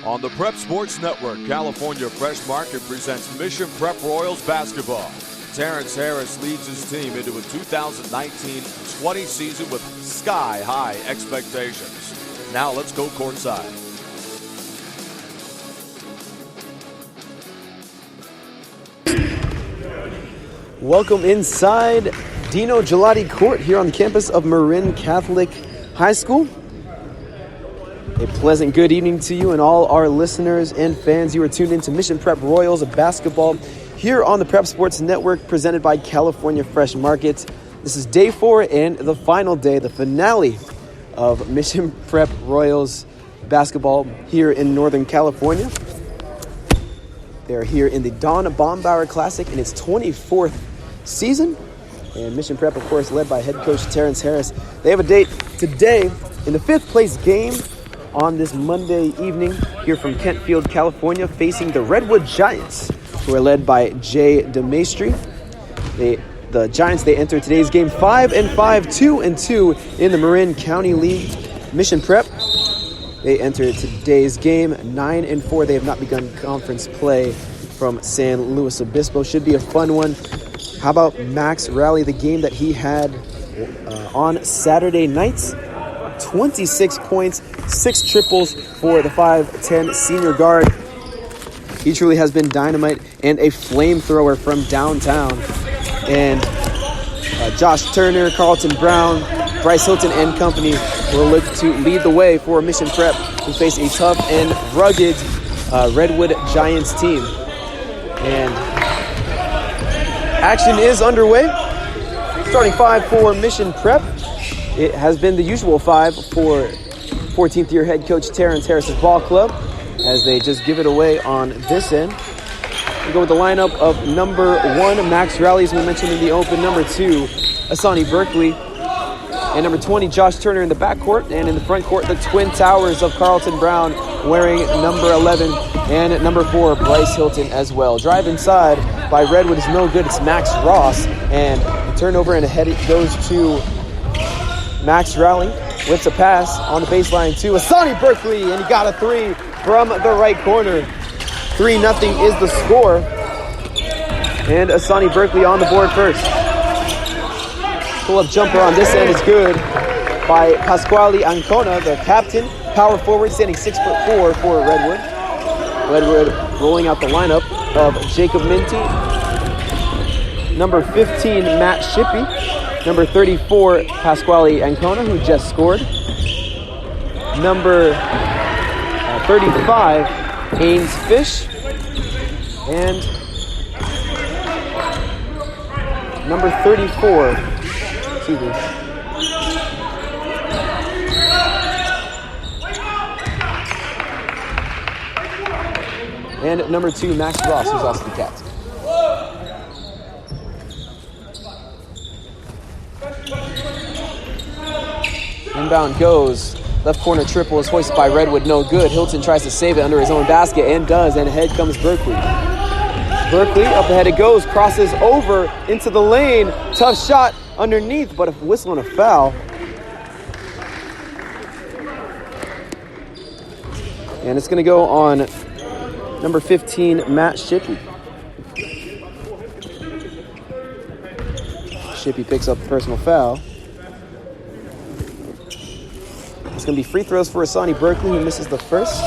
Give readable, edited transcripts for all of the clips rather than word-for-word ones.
On the Prep Sports Network, California Fresh Market presents Mission Prep Royals basketball. Terrence Harris leads his team into a 2019-20 season with sky-high expectations. Now let's go courtside. Welcome inside Dino Gelati Court here on the campus of Marin Catholic High School. A pleasant good evening to you and all our listeners and fans. You are tuned into Mission Prep Royals basketball here on the Prep Sports Network, presented by California Fresh Market. This is day 4 and the final day, the finale of Mission Prep Royals basketball here in Northern California. They're here in the Don Bombauer Classic in its 24th season. And Mission Prep, of course, led by head coach Terrence Harris. They have a date today in the 5th place game on this Monday evening here from Kentfield, California, facing the Redwood Giants, who are led by Jay DeMaestri. The Giants, they enter today's game 5-5, 2-2 in the Marin County League. Mission Prep, they enter today's game 9-4. They have not begun conference play from San Luis Obispo. Should be a fun one. How about Max Rally, the game that he had on Saturday nights? 26 points, 6 triples for the 5'10 senior guard. He truly has been dynamite and a flamethrower from downtown. And Josh Turner, Carlton Brown, Bryce Hilton and company will look to lead the way for Mission Prep, who face a tough and rugged Redwood Giants team. And action is underway. Starting 5 for Mission Prep. It has been the usual 5 for 14th year head coach Terrence Harris's ball club, as they just give it away on this end. We go with the lineup of number 1, Max Rally, as we mentioned in the open. Number 2, Asani Berkeley. And number 20, Josh Turner in the backcourt. And in the front court, the twin towers of Carlton Brown wearing number 11 and number 4, Bryce Hilton as well. Drive inside by Redwood is no good. It's Max Ross. And the turnover, and ahead it goes to Max Rally with a pass on the baseline to Asani Berkeley, and he got a 3 from the right corner. 3-0 is the score, and Asani Berkeley on the board first. Pull-up jumper on this end is good by Pasquale Ancona, the captain, power forward, standing 6'4" for Redwood. Redwood rolling out the lineup of Jacob Minty, number 15, Matt Shippey, number 34, Pasquale Ancona, who just scored. Number 35, Haynes Fish. And number 34, excuse me. And number 2, Max Ross, who's also the captain. Inbound goes. Left corner triple is hoisted by Redwood. No good. Hilton tries to save it under his own basket and does. And ahead comes Berkeley. Berkeley, up ahead it goes. Crosses over into the lane. Tough shot underneath, but a whistle and a foul. And it's going to go on number 15, Matt Shippey. Shippey picks up a personal foul. It's going to be free throws for Asani Berkeley, who misses the first.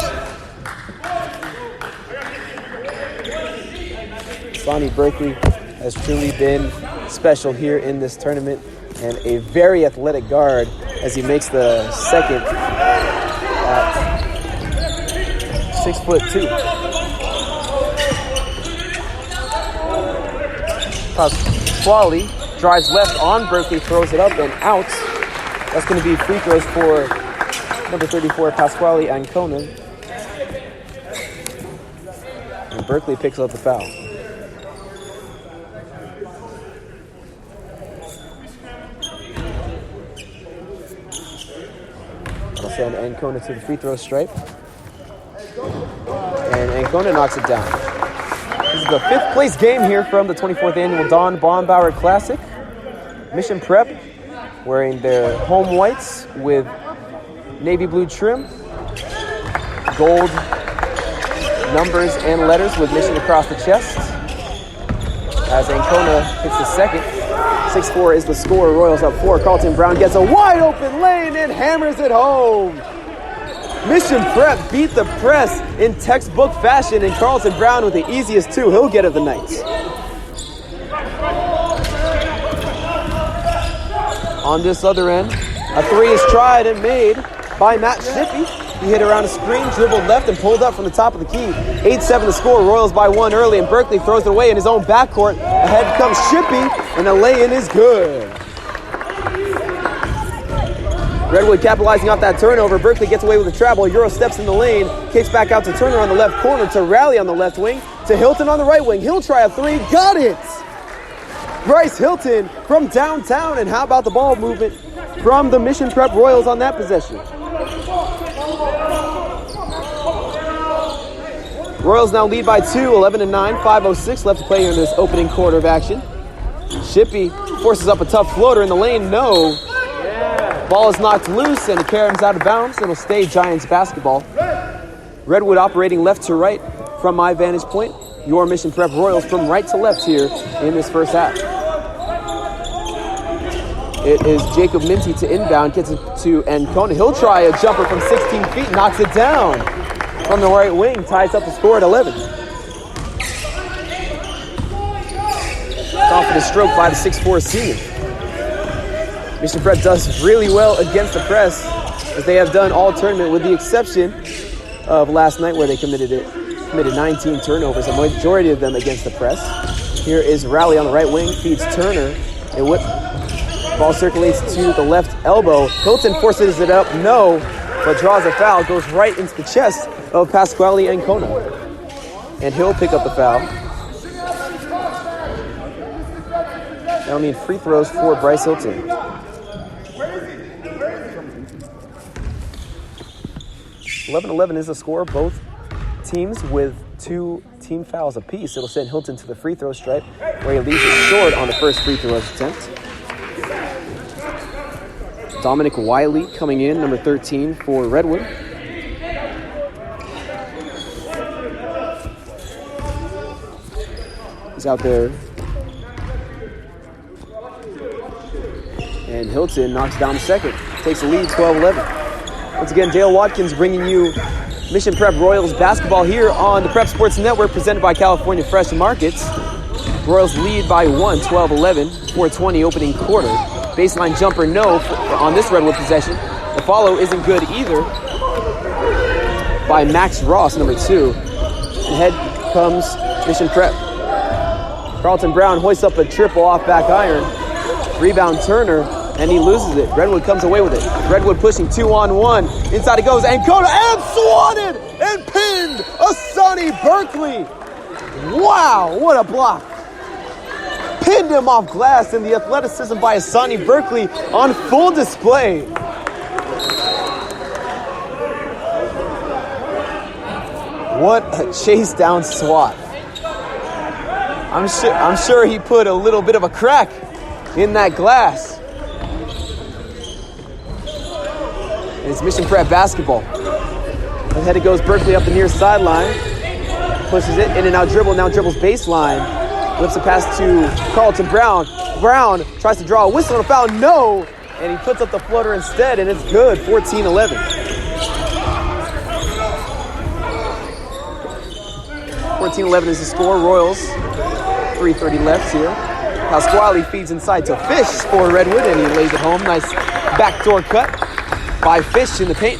Asani Berkeley has truly been special here in this tournament, and a very athletic guard as he makes the second at 6'2". Pasquale drives left on Berkeley, throws it up and out. That's going to be free throws for number 34, Pasquale Ancona. And Berkeley picks up the foul. I'll send Ancona to the free throw stripe. And Ancona knocks it down. This is the 5th place game here from the 24th annual Don Bombauer Classic. Mission Prep wearing their home whites with navy blue trim, gold numbers and letters with mission across the chest. As Ancona hits the second. 6-4 is the score. Royals up 4. Carlton Brown gets a wide open lane and hammers it home. Mission Prep beat the press in textbook fashion, and Carlton Brown with the easiest 2 he'll get of the night. On this other end, a 3 is tried and made by Matt Shippey. He hit around a screen, dribbled left, and pulled up from the top of the key. 8-7 the score. Royals by 1 early, and Berkeley throws it away in his own backcourt. Ahead comes Shippey, and the lay-in is good. Redwood capitalizing off that turnover. Berkeley gets away with a travel. Euro steps in the lane, kicks back out to Turner on the left corner, to Rally on the left wing, to Hilton on the right wing. He'll try a 3. Got it! Bryce Hilton from downtown, and how about the ball movement from the Mission Prep Royals on that possession? Royals now lead by 2, 11-9, 5:06 left to play in this opening quarter of action. Shippey forces up a tough floater in the lane. No. Ball is knocked loose and carries out of bounds. It'll stay Giants basketball. Redwood operating left to right from my vantage point. Your Mission Prep Royals from right to left here in this first half. It is Jacob Minty to inbound, gets it to Ancona. He'll try a jumper from 16 feet, knocks it down from the right wing, ties up the score at 11. Confident stroke by the 6'4 senior. Mission Prep does really well against the press, as they have done all tournament, with the exception of last night where they committed 19 turnovers, a majority of them against the press. Here is Rally on the right wing, feeds Turner. A whip. Ball circulates to the left elbow. Hilton forces it up, no, but draws a foul, goes right into the chest of Pasquale Ancona. And he'll pick up the foul. That'll mean free throws for Bryce Hilton. 11-11 is the score. Both teams with 2 team fouls apiece. It'll send Hilton to the free throw stripe, where he leaves it short on the first free throw attempt. Dominic Wiley coming in, number 13 for Redwood. He's out there. And Hilton knocks down the second. Takes the lead, 12-11. Once again, Dale Watkins bringing you Mission Prep Royals basketball here on the Prep Sports Network, presented by California Fresh Markets. Royals lead by 1, 12-11, 4:20 opening quarter. Baseline jumper, no, on this Redwood possession. The follow isn't good either by Max Ross, number 2. And ahead comes Mission Prep. Carlton Brown hoists up a triple off back iron. Rebound Turner, and he loses it. Redwood comes away with it. Redwood pushing 2-on-1. Inside it goes, Ancona, and swatted and pinned Asani Berkeley. Wow, what a block. Pinned him off glass, and the athleticism by Asani Berkeley on full display. What a chase down swat. I'm sure he put a little bit of a crack in that glass. And it's Mission Prep basketball. Ahead it goes, Berkeley up the near sideline. Pushes it, in and out dribble, now dribbles baseline. Lifts a pass to Carlton Brown. Brown tries to draw a whistle on a foul, no! And he puts up the floater instead, and it's good, 14-11. 14-11 is the score. Royals, 3:30 left here. Pasquale feeds inside to Fish for Redwood, and he lays it home. Nice backdoor cut by Fish in the paint,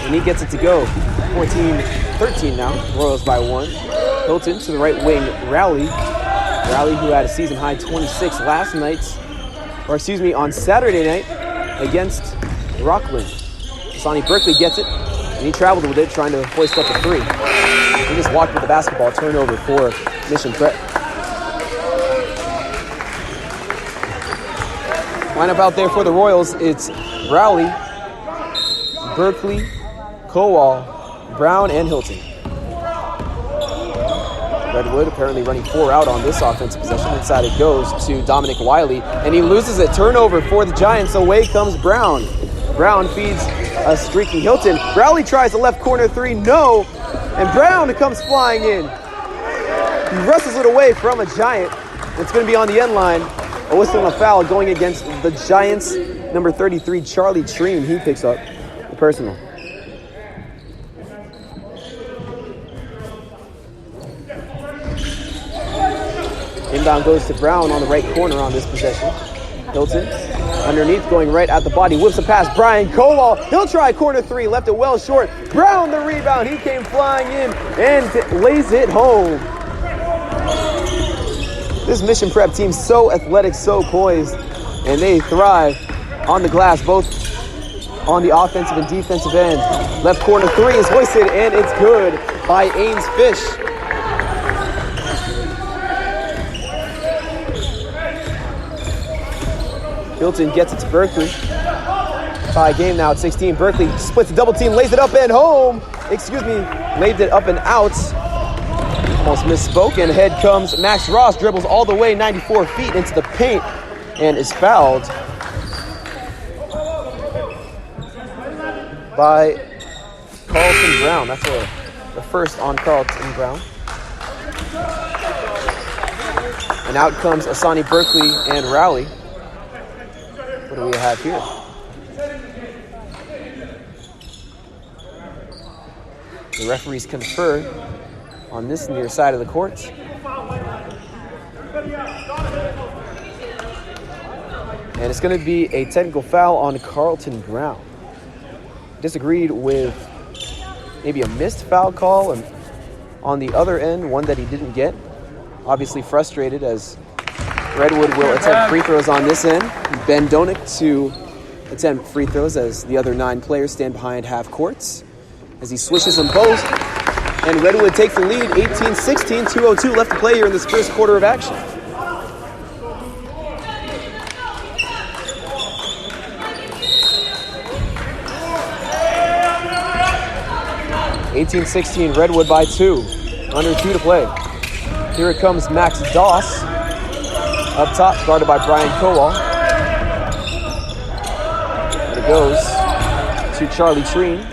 and he gets it to go. 14-13 now. Royals by 1. Hilton to the right wing. Rally, who had a season-high 26 on Saturday night against Rockland. Sonny Berkeley gets it, and he traveled with it, trying to hoist up a 3. He just walked with the basketball, turnover for Mission Prep. Lineup out there for the Royals, it's Rowley, Berkeley, Kowal, Brown, and Hilton. Redwood apparently running 4 out on this offensive possession. Inside it goes to Dominic Wiley, and he loses it. Turnover for the Giants. Away comes Brown. Brown feeds a streaky Hilton. Rowley tries the left corner 3. No. And Brown comes flying in. He wrestles it away from a Giant. It's going to be on the end line. A whistle and a foul going against the Giants. Number 33, Charlie Treen. He picks up the personal. Inbound goes to Brown on the right corner on this possession. Hilton underneath, going right at the body. Whips a pass. Brian Kowal. He'll try corner three. Left it well short. Brown the rebound. He came flying in and lays it home. This Mission Prep team so athletic, so poised, and they thrive on the glass, both on the offensive and defensive end. Left corner three is hoisted, and it's good by Ains Fish. Hilton gets it to Berkeley. Tie game now at 16. Berkeley splits the double team, lays it up and home. Laid it up and out. Almost misspoke, and ahead comes Max Ross, dribbles all the way 94 feet into the paint and is fouled by Carlton Brown. That's the first on Carlton Brown. And out comes Asani Berkeley and Rowley. What do we have here? The referees confer on this near side of the court. And it's going to be a technical foul on Carlton Brown. Disagreed with maybe a missed foul call, and on the other end, one that he didn't get. Obviously frustrated as Redwood will attempt free throws on this end. Ben Donick to attempt free throws as the other 9 players stand behind half courts. As he swishes them both, and Redwood takes the lead, 18-16, 2:02 left to play here in this first quarter of action. Redwood by 2, under 2 to play. Here it comes Max Doss. Up top, guarded by Brian Kowal. And it goes to Charlie Treen.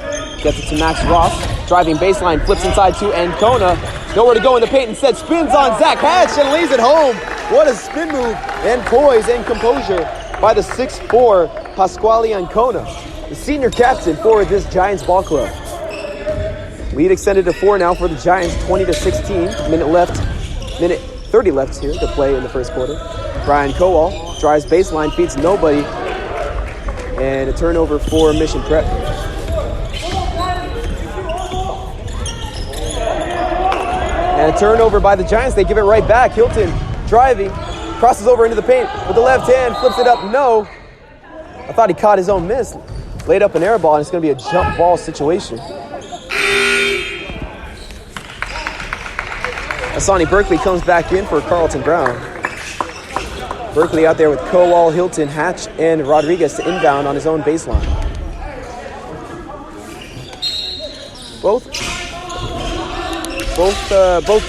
Gets it to Max Ross. Driving baseline, flips inside to Ancona. Nowhere to go in the paint, instead spins on Zach Hatch and lays it home. What a spin move and poise and composure by the 6'4" Pasquale Ancona, the senior captain for this Giants ball club. Lead extended to 4 now for the Giants, 20-16. Minute 30 left here to play in the first quarter. Brian Kowal drives baseline, feeds nobody, and a turnover for Mission Prep. And a turnover by the Giants. They give it right back. Hilton driving, crosses over into the paint with the left hand, flips it up. No. I thought he caught his own miss. Laid up an air ball, and it's going to be a jump ball situation. Asani Berkeley comes back in for Carlton Brown. Berkeley out there with Kowal, Hilton, Hatch, and Rodriguez to inbound on his own baseline. Both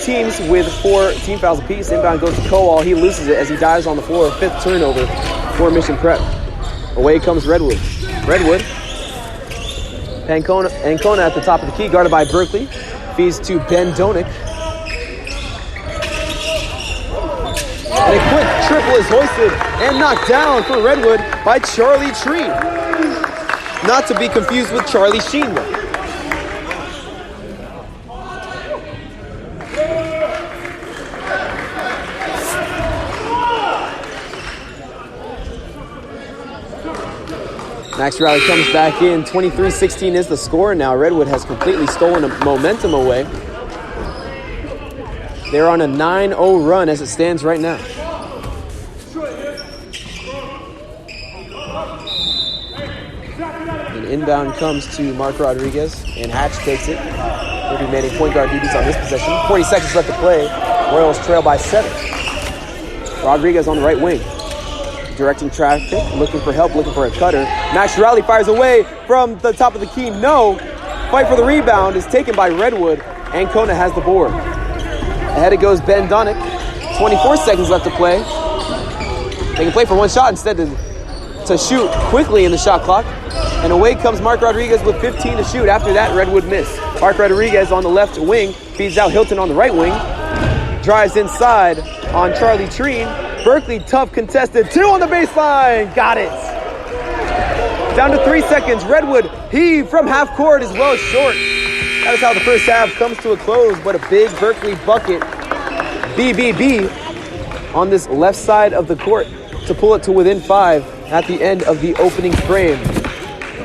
teams with 4 team fouls apiece. Inbound goes to Kowal. He loses it as he dives on the floor. 5th turnover for Mission Prep. Away comes Redwood. Ancona at the top of the key, guarded by Berkeley. Feeds to Ben Donick. And a quick triple is hoisted and knocked down for Redwood by Charlie Treen. Not to be confused with Charlie Sheen, though. Max Rowley comes back in. 23-16 is the score. Now Redwood has completely stolen the momentum away. They're on a 9-0 run as it stands right now. An inbound comes to Mark Rodriguez, and Hatch takes it. He'll be manning point guard duties on this possession. 40 seconds left to play. Royals trail by 7. Rodriguez on the right wing. Directing traffic, looking for help, looking for a cutter. Max Rowley fires away from the top of the key. No. Fight for the rebound is taken by Redwood. Ancona has the board. Ahead it goes Ben Donick. 24 seconds left to play. They can play for one shot instead to shoot quickly in the shot clock. And away comes Mark Rodriguez with 15 to shoot. After that, Redwood missed. Mark Rodriguez on the left wing, feeds out Hilton on the right wing. Drives inside on Charlie Treen. Berkeley, tough contested. 2 on the baseline. Got it. Down to 3 seconds. Redwood heave from half court is well short. That is how the first half comes to a close, but a big Berkeley bucket. BBB on this left side of the court to pull it to within 5 at the end of the opening frame.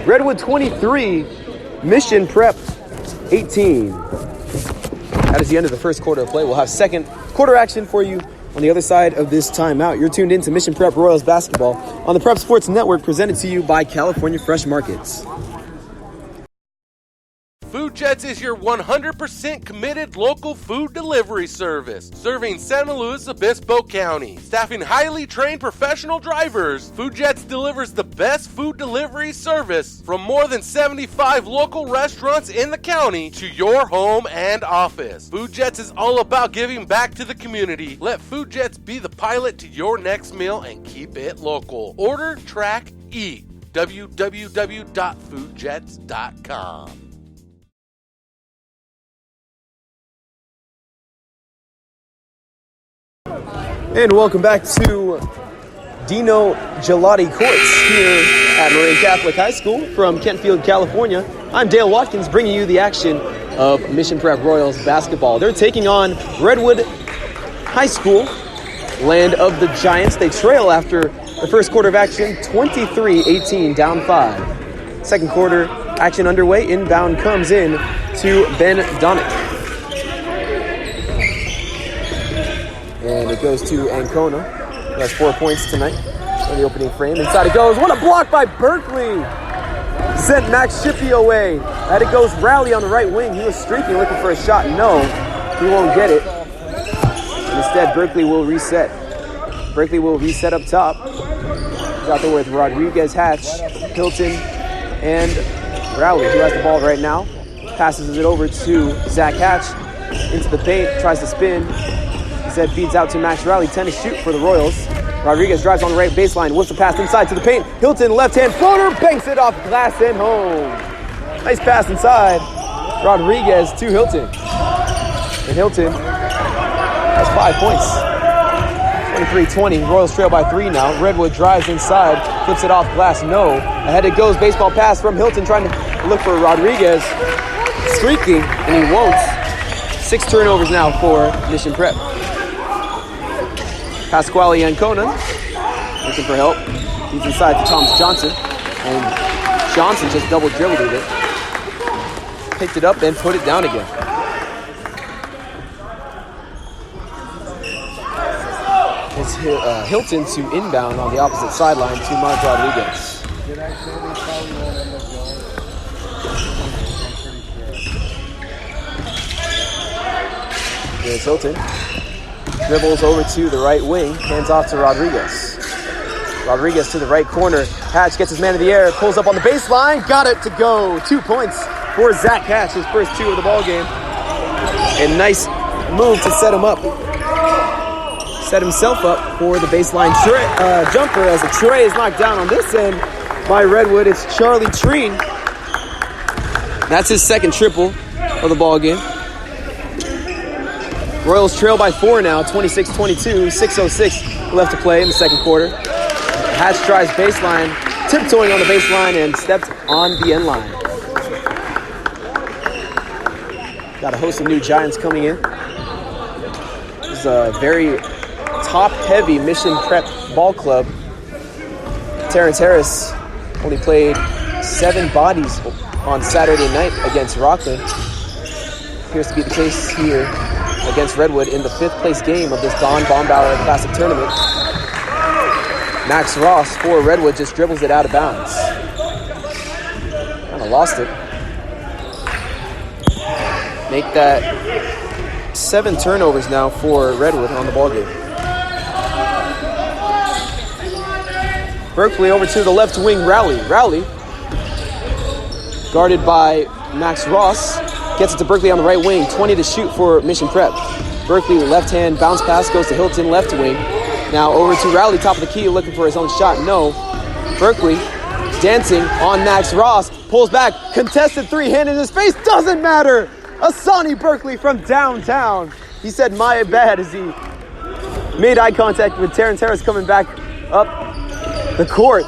Redwood 23, Mission Prep 18. That is the end of the first quarter of play. We'll have second quarter action for you on the other side of this timeout. You're tuned in to Mission Prep Royals basketball on the Prep Sports Network, presented to you by California Fresh Markets. Food Jets is your 100% committed local food delivery service, serving Santa Luis Obispo County. Staffing highly trained professional drivers, Food Jets delivers the best food delivery service from more than 75 local restaurants in the county to your home and office. Food Jets is all about giving back to the community. Let Food Jets be the pilot to your next meal and keep it local. Order, track, eat. www.foodjets.com. And welcome back to Dino Gelati Courts here at Marin Catholic High School from Kentfield, California. I'm Dale Watkins, bringing you the action of Mission Prep Royals basketball. They're taking on Redwood High School, land of the Giants. They trail after the first quarter of action, 23-18, down 5. Second quarter action underway. Inbound comes in to Ben Donick. And it goes to Ancona, who has 4 points tonight in the opening frame. Inside it goes. What a block by Berkeley! Sent Max Shippey away. At it goes Rowley on the right wing. He was streaking, looking for a shot. No, he won't get it. Instead, Berkeley will reset. Berkeley will reset up top. He's out there with Rodriguez, Hatch, Hilton, and Rowley, who has the ball right now. Passes it over to Zach Hatch into the paint, tries to spin. Instead, feeds out to Max Rowley, 10 to shoot for the Royals. Rodriguez drives on the right baseline, whips the pass inside to the paint. Hilton, left-hand floater, banks it off glass and home. Nice pass inside. Rodriguez to Hilton. And Hilton has 5 points. 23-20. Royals trail by 3 now. Redwood drives inside, flips it off glass, no. Ahead it goes, baseball pass from Hilton, trying to look for Rodriguez. Streaking, and he won't. 6 turnovers now for Mission Prep. Pasquale Ancona looking for help. He's inside to Thomas Johnson. And Johnson just double dribbled it. Picked it up and put it down again. It's Hilton to inbound on the opposite sideline to Mark Rodriguez. There's Hilton. Dribbles over to the right wing, hands off to Rodriguez. Rodriguez to the right corner. Hatch gets his man in the air, pulls up on the baseline, got it to go. 2 points for Zach Hatch, his first 2 of the ball game. And nice move to set him up. Set himself up for the baseline jumper as a tray is knocked down on this end by Redwood. It's Charlie Treen. That's his second triple of the ball game. Royals trail by 4 now, 26-22, 6:06 left to play in the second quarter. Hatch tries baseline, tiptoeing on the baseline and stepped on the end line. Got a host of new Giants coming in. This is a very top-heavy Mission Prep ball club. Terrence Harris only played 7 bodies on Saturday night against Rockland. Appears to be the case here against Redwood in the 5th place game of this Don Baumgauer Classic Tournament. Max Ross for Redwood just dribbles it out of bounds. Kind of lost it. Make that 7 turnovers now for Redwood on the ballgame. Berkeley over to the left wing, Rowley. Rowley, guarded by Max Ross, gets it to Berkeley on the right wing. 20 to shoot for Mission Prep. Berkeley, left hand bounce pass, goes to Hilton, left wing. Now over to Rowley, top of the key, looking for his own shot. No. Berkeley dancing on Max Ross, pulls back, contested three, hand in his face, doesn't matter. Asani Berkeley from downtown. He said, my bad, as he made eye contact with Terrence Harris coming back up the court.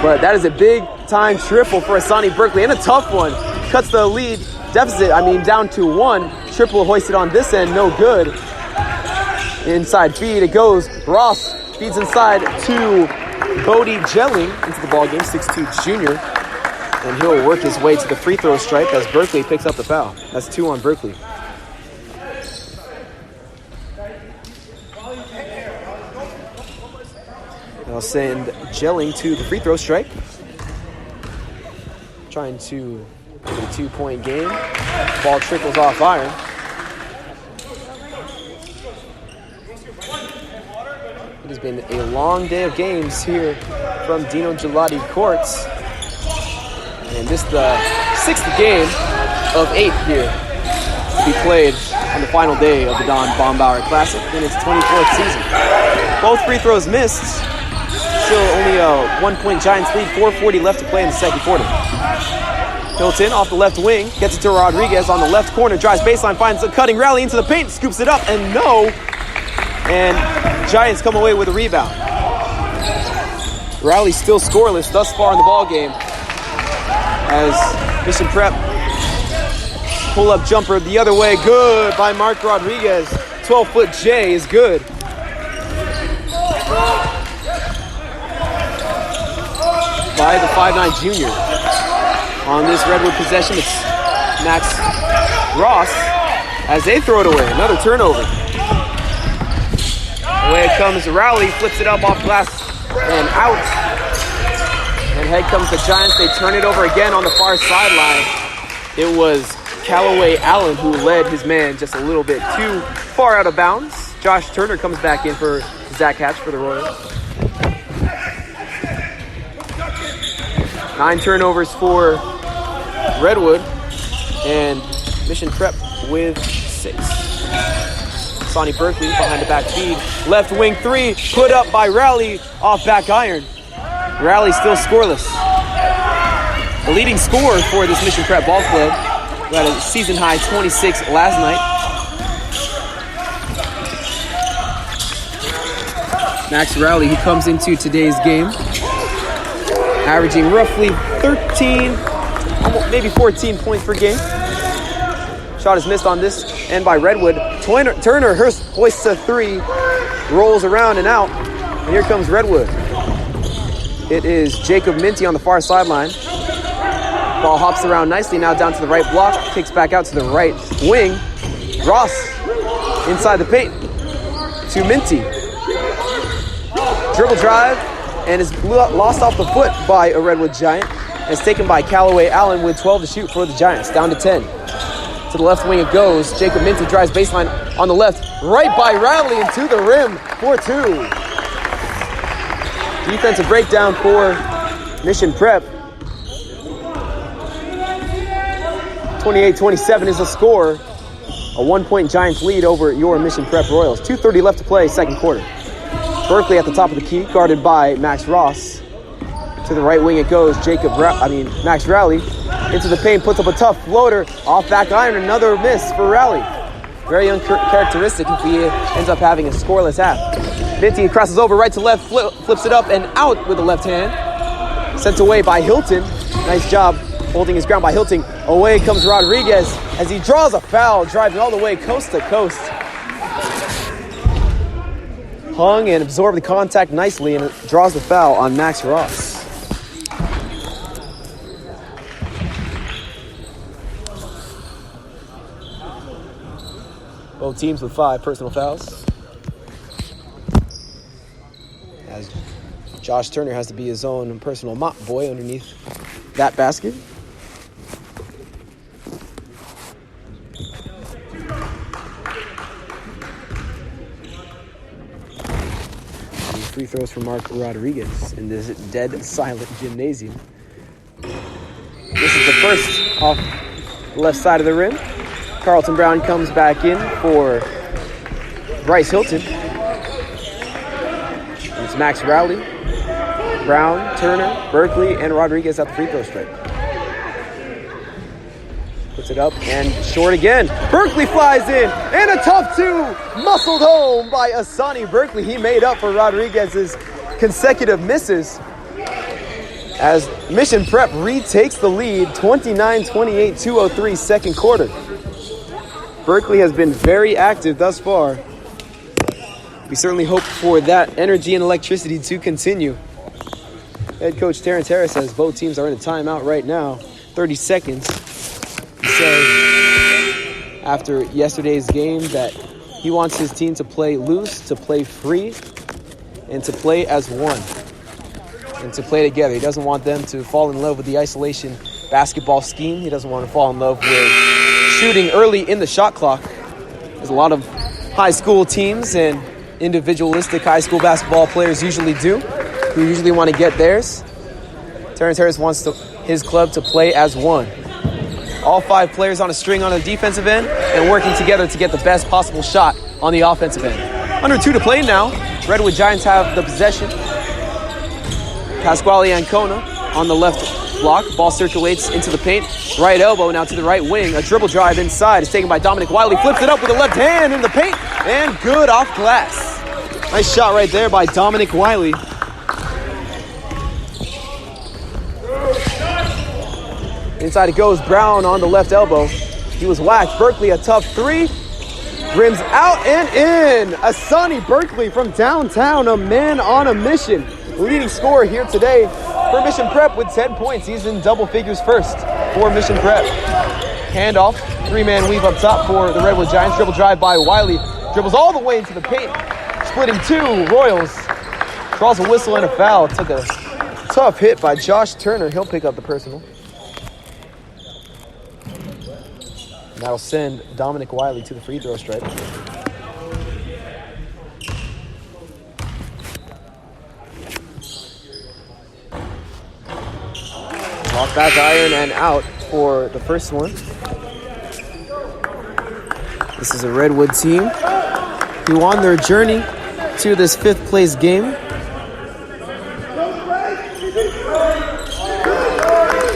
But that is a big-time triple for Asani Berkeley, and a tough one. Cuts the lead deficit, down to 1. Triple hoisted on this end, no good. Inside feed, it goes. Ross feeds inside to Bodie Jelling into the ballgame, 6'2" junior. And he'll work his way to the free throw stripe as Berkeley picks up the foul. That's 2 on Berkeley. They'll send Jelling to the free throw stripe. Trying to get a 2-point game. Ball trickles off iron. It has been a long day of games here from Dino Gelati Courts. And this is the 6th game of 8 here to be played on the final day of the Don Bombauer Classic in its 24th season. Both free throws missed. Still only a 1-point Giants lead, 4:40 left to play in the second quarter. Hilton off the left wing, gets it to Rodriguez on the left corner, drives baseline, finds a cutting rally into the paint, scoops it up, and no. And Giants come away with a rebound. Rally still scoreless thus far in the ball game, as Mission Prep pull-up jumper the other way, good by Mark Rodriguez. 12-foot J is good. By the 5'9" junior. On this Redwood possession, it's Max Ross as they throw it away. Another turnover. Away it comes, Rowley flips it up off glass and out. And ahead comes the Giants. They turn it over again on the far sideline. It was Callaway Allen who led his man just a little bit too far out of bounds. Josh Turner comes back in for Zach Hatch for the Royals. 9 turnovers for Redwood, and Mission Prep with 6. Sonny Berkeley behind the back feed. Left wing 3, put up by Rowley off back iron. Rowley still scoreless. The leading scorer for this Mission Prep ball club, who had a season high 26 last night. Max Rowley, he comes into today's game averaging roughly 13, maybe 14 points per game. Shot is missed on this end by Redwood. Turner hoists a 3, rolls around and out, and here comes Redwood. It is Jacob Minty on the far sideline. Ball hops around nicely, now down to the right block, kicks back out to the right wing. Ross inside the paint to Minty. Dribble drive, and is lost off the foot by a Redwood Giant. And it's taken by Callaway Allen with 12 to shoot for the Giants, down to 10. To the left wing it goes. Jacob Minty drives baseline on the left, right by Rowley and to the rim for 2. Defensive breakdown for Mission Prep. 28-27 is the score. A 1-point Giants lead over your Mission Prep Royals. 2:30 left to play, second quarter. Berkeley at the top of the key, guarded by Max Ross. To the right wing it goes. Max Rowley into the paint, puts up a tough floater off back iron. Another miss for Rowley. Very uncharacteristic if he ends up having a scoreless half. Minty crosses over right to left, flips it up and out with the left hand. Sent away by Hilton. Nice job holding his ground by Hilton. Away comes Rodriguez as he draws a foul, driving all the way coast to coast. Hung and absorbed the contact nicely, and it draws the foul on Max Ross. Both teams with 5 personal fouls. As Josh Turner has to be his own personal mop boy underneath that basket. Free throws for Mark Rodriguez in this dead silent gymnasium. This is the first off the left side of the rim. Carlton Brown comes back in for Bryce Hilton. It's Max Rowley. Brown, Turner, Berkeley, and Rodriguez at the free throw stripe. Puts it up and short again. Berkeley flies in, and a tough two, muscled home by Asani Berkeley. He made up for Rodriguez's consecutive misses as Mission Prep retakes the lead, 29-28, 2:03 second quarter. Berkeley has been very active thus far. We certainly hope for that energy and electricity to continue. Head coach Terrence Harris says both teams are in a timeout right now. 30 seconds. He says after yesterday's game that he wants his team to play loose, to play free, and to play as one, and to play together. He doesn't want them to fall in love with the isolation basketball scheme. He doesn't want to fall in love with shooting early in the shot clock. There's a lot of high school teams and individualistic high school basketball players usually do, who usually want to get theirs. Terrence Harris wants his club to play as one. All 5 players on a string on the defensive end and working together to get the best possible shot on the offensive end. Under 2 to play now. Redwood Giants have the possession. Pasquale Ancona on the left block. Ball circulates into the paint. Right elbow now to the right wing. A dribble drive inside is taken by Dominic Wiley. Flips it up with the left hand in the paint. And good off glass. Nice shot right there by Dominic Wiley. Inside it goes. Brown on the left elbow. He was whacked. Berkeley a tough 3. Rims out and in. Asani Berkeley from downtown. A man on a mission. Leading scorer here today for Mission Prep with 10 points. He's in double figures first for Mission Prep. Handoff. 3-man weave up top for the Redwood Giants. Dribble drive by Wiley. Dribbles all the way into the paint. Splitting 2. Royals draws a whistle and a foul. Took a tough hit by Josh Turner. He'll pick up the personal. That'll send Dominic Wiley to the free throw stripe. Off back iron and out for the first one. This is a Redwood team who on their journey to this 5th place game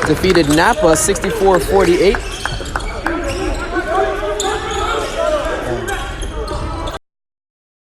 defeated Napa 64-48.